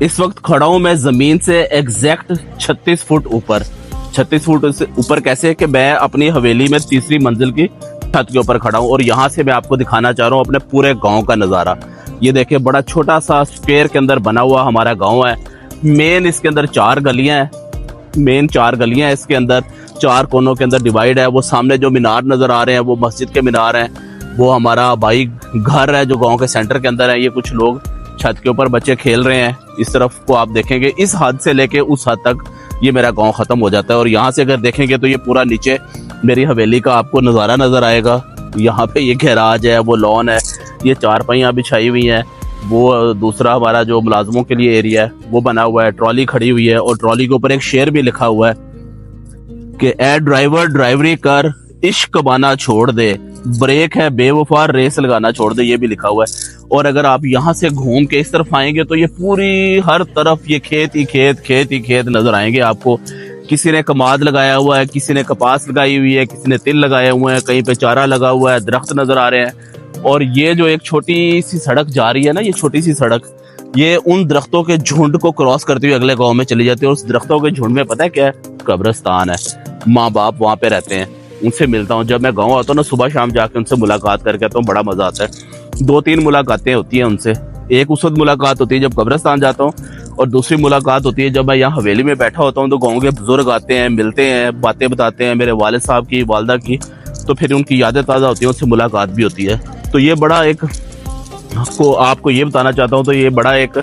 इस वक्त खड़ा हूं मैं जमीन से एग्जैक्ट 36 फुट ऊपर। 36 फुट से ऊपर कैसे है कि मैं अपनी हवेली में तीसरी मंजिल की छत के ऊपर खड़ा हूं और यहाँ से मैं आपको दिखाना चाह रहा हूँ अपने पूरे गांव का नज़ारा। ये देखिए, बड़ा छोटा सा स्क्वायर के अंदर बना हुआ हमारा गांव है। मेन इसके अंदर 4 गलियां हैं। मेन 4 गलियां हैं इसके अंदर, 4 कोनों के अंदर डिवाइड है। वो सामने जो मीनार नज़र आ रहे हैं वो मस्जिद के मीनार हैं। वो हमारा भाई घर है जो गांव के सेंटर के अंदर है। ये कुछ लोग छत के ऊपर बच्चे खेल रहे हैं। इस तरफ को आप देखेंगे, इस हद से लेके उस हद तक ये मेरा गांव खत्म हो जाता है। और यहाँ से अगर देखेंगे तो ये पूरा नीचे मेरी हवेली का आपको नज़ारा नज़र आएगा। यहाँ पे ये गैराज है, वो लॉन है, ये चारपाइयाँ बिछाई हुई हैं। वो दूसरा हमारा जो मुलाजमों के लिए एरिया है वो बना हुआ है। ट्रॉली खड़ी हुई है और ट्रॉली के ऊपर एक शेर भी लिखा हुआ है कि ए ड्राइवर ड्राइवरी कर, इश्क बाना छोड़ दे, ब्रेक है बेवफा, रेस लगाना छोड़ दे, ये भी लिखा हुआ है। और अगर आप यहाँ से घूम के इस तरफ आएंगे तो ये पूरी हर तरफ ये खेत ही खेत, खेत ही खेत नजर आएंगे आपको। किसी ने कमाद लगाया हुआ है, किसी ने कपास लगाई हुई है, किसी ने तिल लगाए हुए हैं, कहीं पे चारा लगा हुआ है, दरख्त नजर आ रहे हैं। और ये जो एक छोटी सी सड़क जा रही है ना, ये छोटी सी सड़क, ये उन दरख्तों के झुंड को क्रॉस करते हुए अगले गांव में चली जाती है। और उस दरख्तों के झुंड में पता है क्या है? कब्रिस्तान है। माँ बाप वहाँ पे रहते हैं, उनसे मिलता हूँ। जब मैं गाँव आता हूँ ना, सुबह शाम जाके उनसे मुलाकात करके आता हूँ, बड़ा मजा आता है। 2-3 मुलाकातें होती हैं उनसे। एक उस वक्त मुलाकात होती है जब कब्रिस्तान जाता हूँ, और दूसरी मुलाकात होती है जब मैं यहाँ हवेली में बैठा होता हूँ तो गाँव के बुजुर्ग आते हैं, मिलते हैं, बातें बताते हैं, मेरे वालिद साहब की, वालदा की, तो फिर उनकी यादें ताज़ा होती हैं, उनसे मुलाकात भी होती है। तो ये बड़ा एक आपको ये बताना चाहता हूँ, तो ये बड़ा एक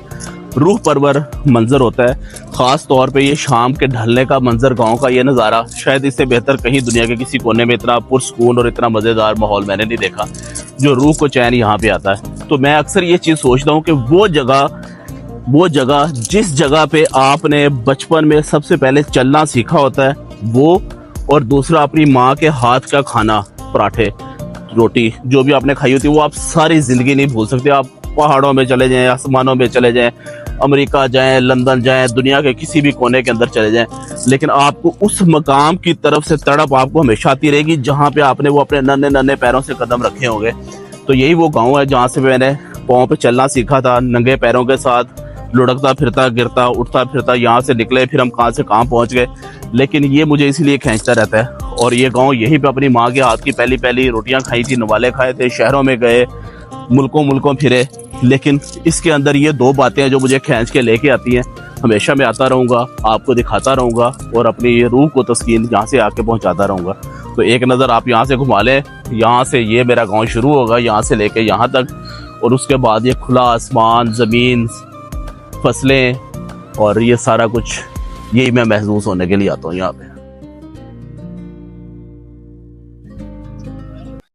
रूह परवर मंजर होता है। ख़ास तौर पे ये शाम के ढलने का मंजर, गांव का ये नज़ारा, शायद इससे बेहतर कहीं दुनिया के किसी कोने में इतना पुरसकून और इतना मज़ेदार माहौल मैंने नहीं देखा, जो रूह को चैन यहाँ पे आता है। तो मैं अक्सर ये चीज़ सोचता हूँ कि वो जगह जिस जगह पे आपने बचपन में सबसे पहले चलना सीखा होता है वो, और दूसरा अपनी माँ के हाथ का खाना, पराठे, रोटी जो भी आपने खाई होती है, वो आप सारी ज़िंदगी नहीं भूल सकते। आप पहाड़ों में चले जाएं, आसमानों में चले जाएं, अमेरिका जाएं, लंदन जाएं, दुनिया के किसी भी कोने के अंदर चले जाएं, लेकिन आपको उस मकाम की तरफ से तड़प आपको हमेशा आती रहेगी जहाँ पे आपने वो अपने नन्हे नन्हे पैरों से कदम रखे होंगे। तो यही वो गांव है जहाँ से मैंने पाँव पे चलना सीखा था, नंगे पैरों के साथ, लुढ़कता फिरता, गिरता उठता फिरता। यहाँ से निकले, फिर हम कहाँ से कहाँ पहुँच गए, लेकिन ये मुझे इसलिए खींचता रहता है। और ये गाँव, यहीं पर अपनी माँ के हाथ की पहली पहली रोटियाँ खाई थी, नवाले खाए थे, शहरों में गए, मुल्कों फिरे, लेकिन इसके अंदर ये 2 बातें हैं जो मुझे खींच के लेके आती हैं। हमेशा मैं आता रहूँगा, आपको दिखाता रहूँगा और अपनी रूह को तस्कीन यहाँ से आके पहुँचाता रहूँगा। तो एक नज़र आप यहाँ से घुमा लें, यहाँ से ये मेरा गांव शुरू होगा, यहाँ से लेके यहाँ तक, और उसके बाद ये खुला आसमान, ज़मीन, फसलें, और ये सारा कुछ, यही मैं महसूस होने के लिए आता हूँ यहाँ पे।